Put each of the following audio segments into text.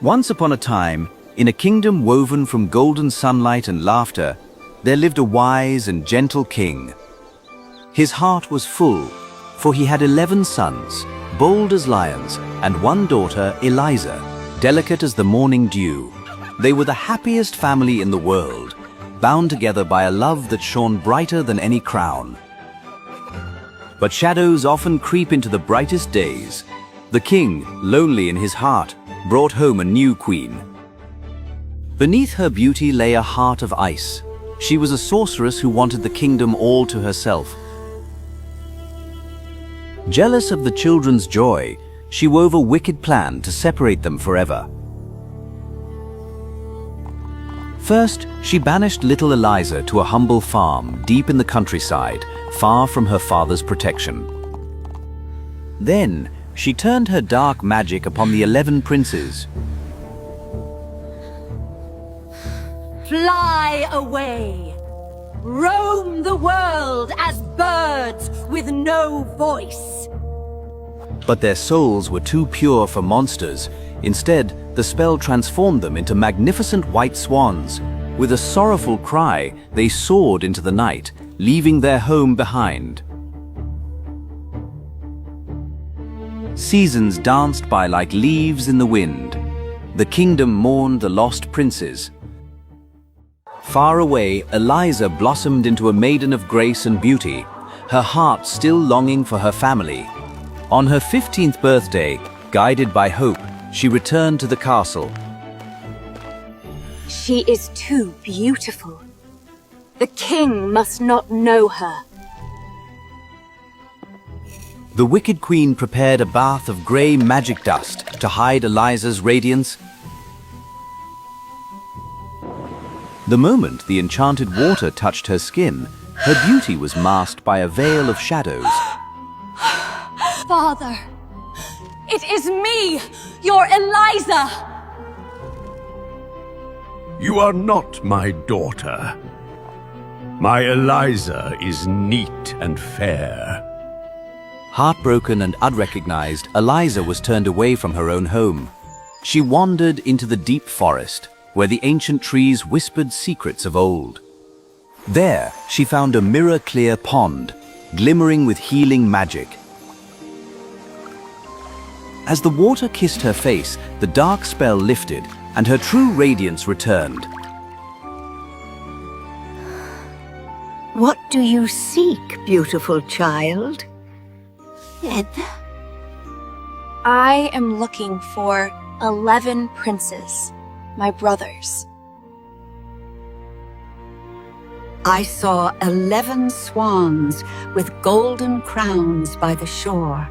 Once upon a time, in a kingdom woven from golden sunlight and laughter, there lived a wise and gentle king. His heart was full, for he had 11 sons, bold as lions, and one daughter, Eliza, delicate as the morning dew. They were the happiest family in the world, bound together by a love that shone brighter than any crown. But shadows often creep into the brightest days. The king, lonely in his heart, brought home a new queen. Beneath her beauty lay a heart of ice. She was a sorceress who wanted the kingdom all to herself. Jealous of the children's joy, she wove a wicked plan to separate them forever. First, she banished little Eliza to a humble farm deep in the countryside, far from her father's protection. Then, she turned her dark magic upon the 11 princes. Fly away! Roam the world as birds with no voice! But their souls were too pure for monsters. Instead, the spell transformed them into magnificent white swans. With a sorrowful cry, they soared into the night, leaving their home behind. Seasons danced by like leaves in the wind. The kingdom mourned the lost princes. Far away, Eliza blossomed into a maiden of grace and beauty, her heart still longing for her family. On her 15th birthday, guided by hope, she returned to the castle. She is too beautiful. The king must not know her. The wicked queen prepared a bath of grey magic dust to hide Eliza's radiance. The moment the enchanted water touched her skin, her beauty was masked by a veil of shadows. Father, it is me, your Eliza! You are not my daughter. My Eliza is neat and fair. Heartbroken and unrecognized, Eliza was turned away from her own home. She wandered into the deep forest, where the ancient trees whispered secrets of old. There, she found a mirror-clear pond, glimmering with healing magic. As the water kissed her face, the dark spell lifted, and her true radiance returned. What do you seek, beautiful child? I am looking for 11 princes, my brothers. I saw 11 swans with golden crowns by the shore.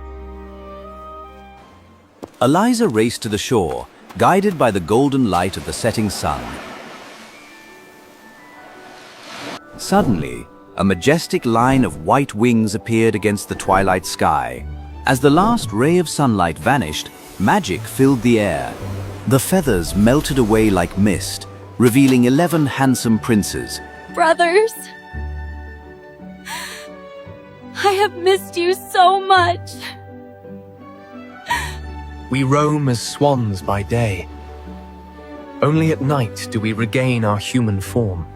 Eliza raced to the shore, guided by the golden light of the setting sun. Suddenly, a majestic line of white wings appeared against the twilight sky. As the last ray of sunlight vanished, magic filled the air. The feathers melted away like mist, revealing 11 handsome princes. Brothers, I have missed you so much. We roam as swans by day. Only at night do we regain our human form.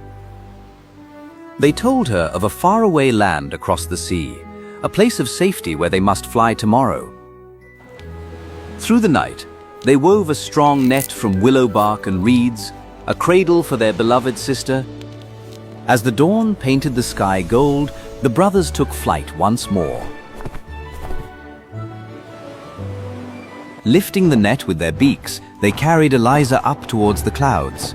They told her of a faraway land across the sea, a place of safety where they must fly tomorrow. Through the night, they wove a strong net from willow bark and reeds, a cradle for their beloved sister. As the dawn painted the sky gold, the brothers took flight once more. Lifting the net with their beaks, they carried Eliza up towards the clouds.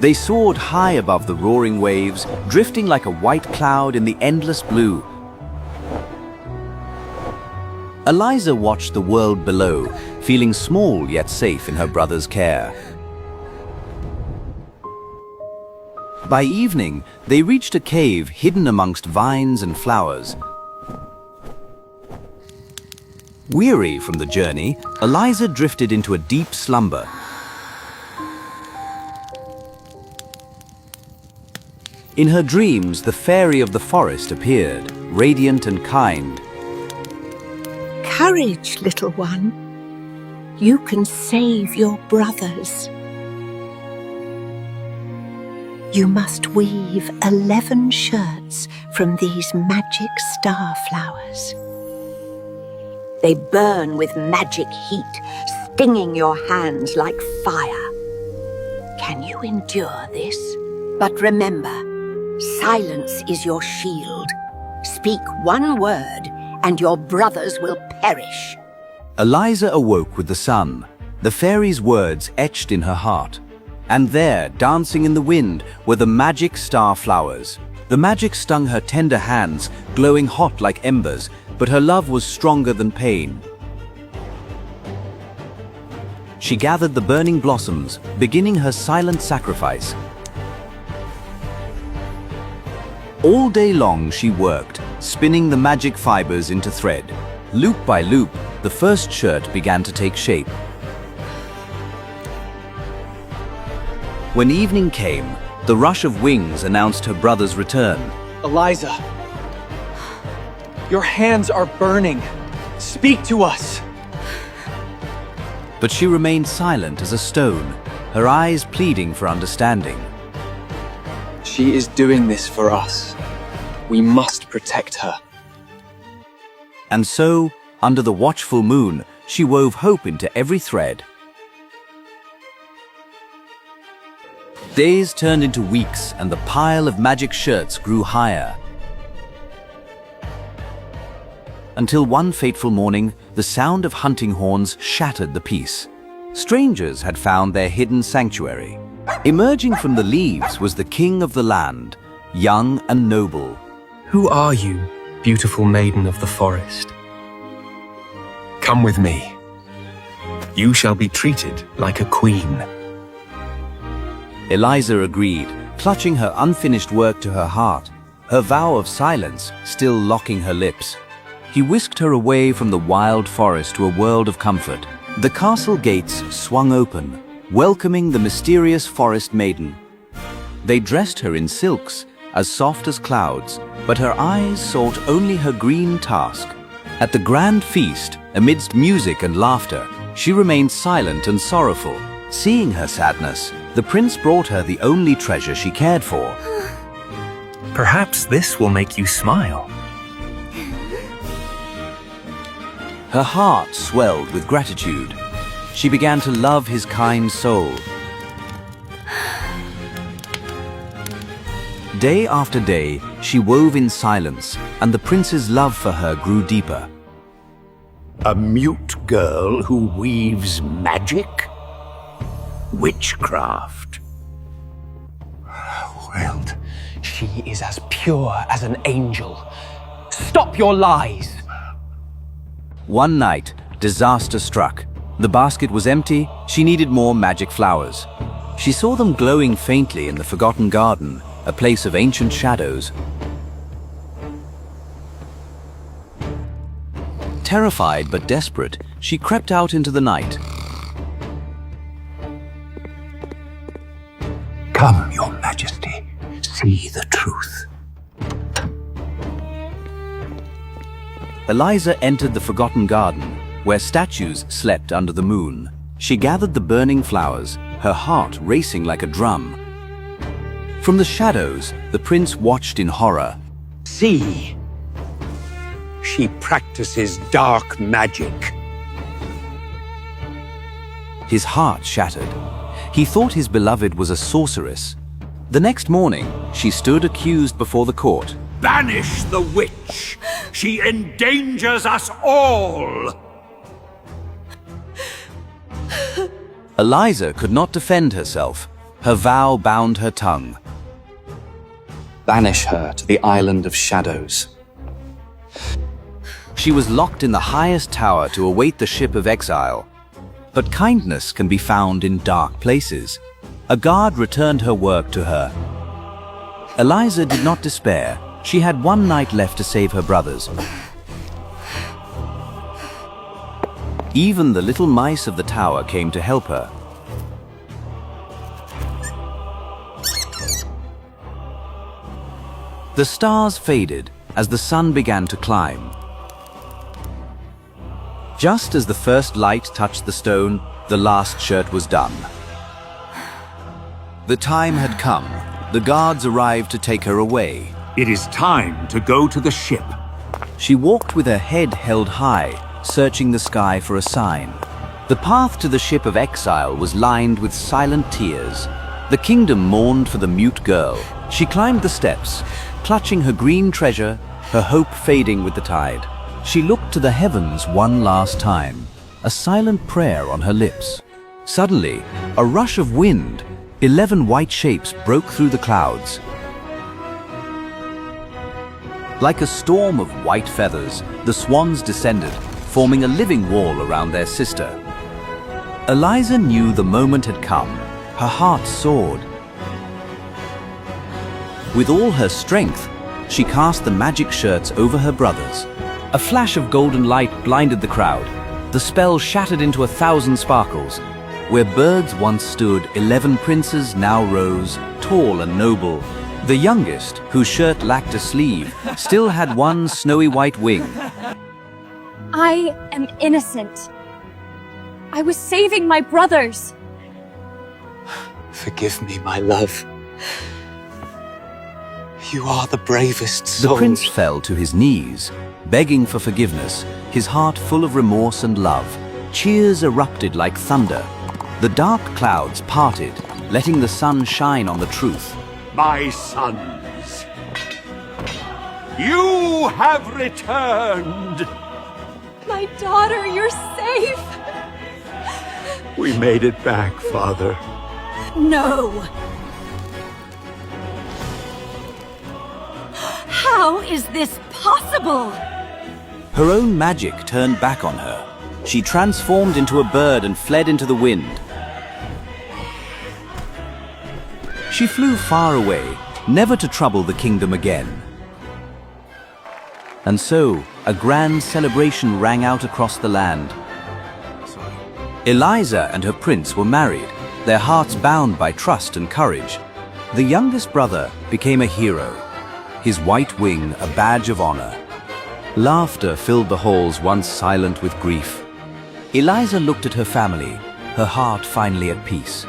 They soared high above the roaring waves, drifting like a white cloud in the endless blue. Eliza watched the world below, feeling small yet safe in her brother's care. By evening, they reached a cave hidden amongst vines and flowers. Weary from the journey, Eliza drifted into a deep slumber. In her dreams, the fairy of the forest appeared, radiant and kind. Courage, little one. you can save your brothers. You must weave 11 shirts from these magic star flowers. They burn with magic heat, stinging your hands like fire. Can you endure this? But remember, silence is your shield. Speak one word, and your brothers will perish. Eliza awoke with the sun, the fairy's words etched in her heart. And there, dancing in the wind, were the magic star flowers. The magic stung her tender hands, glowing hot like embers, but her love was stronger than pain. She gathered the burning blossoms, beginning her silent sacrifice. All day long she worked, spinning the magic fibers into thread. Loop by loop, the first shirt began to take shape. When evening came, the rush of wings announced her brother's return. Eliza, your hands are burning. Speak to us. But she remained silent as a stone, her eyes pleading for understanding. She is doing this for us. We must protect her. And so, under the watchful moon, she wove hope into every thread. Days turned into weeks, and the pile of magic shirts grew higher. Until one fateful morning, the sound of hunting horns shattered the peace. Strangers had found their hidden sanctuary. Emerging from the leaves was the king of the land, young and noble. Who are you, beautiful maiden of the forest? Come with me. You shall be treated like a queen. Eliza agreed, clutching her unfinished work to her heart, her vow of silence still locking her lips. He whisked her away from the wild forest to a world of comfort. The castle gates swung open, welcoming the mysterious forest maiden. They dressed her in silks, as soft as clouds, but her eyes sought only her green task. At the grand feast, amidst music and laughter, she remained silent and sorrowful. Seeing her sadness, the prince brought her the only treasure she cared for. Perhaps this will make you smile. Her heart swelled with gratitude. She began to love his kind soul. Day after day, she wove in silence, and the prince's love for her grew deeper. A mute girl who weaves magic? Witchcraft. Wild, she is as pure as an angel. Stop your lies! One night, disaster struck. The basket was empty, she needed more magic flowers. She saw them glowing faintly in the forgotten garden, a place of ancient shadows. Terrified but desperate, she crept out into the night. Come, your majesty, see the truth. Eliza entered the forgotten garden, where statues slept under the moon. She gathered the burning flowers, her heart racing like a drum. From the shadows, the prince watched in horror. See, she practices dark magic. His heart shattered. He thought his beloved was a sorceress. The next morning, she stood accused before the court. Banish the witch! She endangers us all! Eliza could not defend herself. Her vow bound her tongue. Banish her to the island of shadows. She was locked in the highest tower to await the ship of exile. But kindness can be found in dark places. A guard returned her work to her. Eliza did not despair. She had one night left to save her brothers. Even the little mice of the tower came to help her. The stars faded as the sun began to climb. Just as the first light touched the stone, the last shirt was done. The time had come. The guards arrived to take her away. It is time to go to the ship. She walked with her head held high, searching the sky for a sign. The path to the ship of exile was lined with silent tears. The kingdom mourned for the mute girl. She climbed the steps, clutching her green treasure, her hope fading with the tide. She looked to the heavens one last time, a silent prayer on her lips. Suddenly, a rush of wind, 11 white shapes broke through the clouds. Like a storm of white feathers, the swans descended, forming a living wall around their sister. Eliza knew the moment had come. Her heart soared. With all her strength, she cast the magic shirts over her brothers. A flash of golden light blinded the crowd. The spell shattered into 1,000 sparkles. Where birds once stood, 11 princes now rose, tall and noble. The youngest, whose shirt lacked a sleeve, still had one snowy white wing. I am innocent. I was saving my brothers. Forgive me, my love. You are the bravest soul. The prince fell to his knees, begging for forgiveness, his heart full of remorse and love. Cheers erupted like thunder. The dark clouds parted, letting the sun shine on the truth. My sons, you have returned. My daughter, you're safe. We made it back, Father. No! How is this possible? Her own magic turned back on her. She transformed into a bird and fled into the wind. She flew far away, never to trouble the kingdom again. And so, a grand celebration rang out across the land. Eliza and her prince were married, their hearts bound by trust and courage. The youngest brother became a hero, his white wing a badge of honor. Laughter filled the halls once silent with grief. Eliza looked at her family, her heart finally at peace.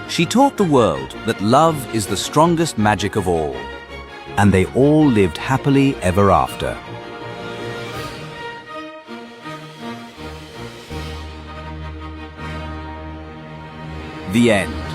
She taught the world that love is the strongest magic of all, and they all lived happily ever after. The end.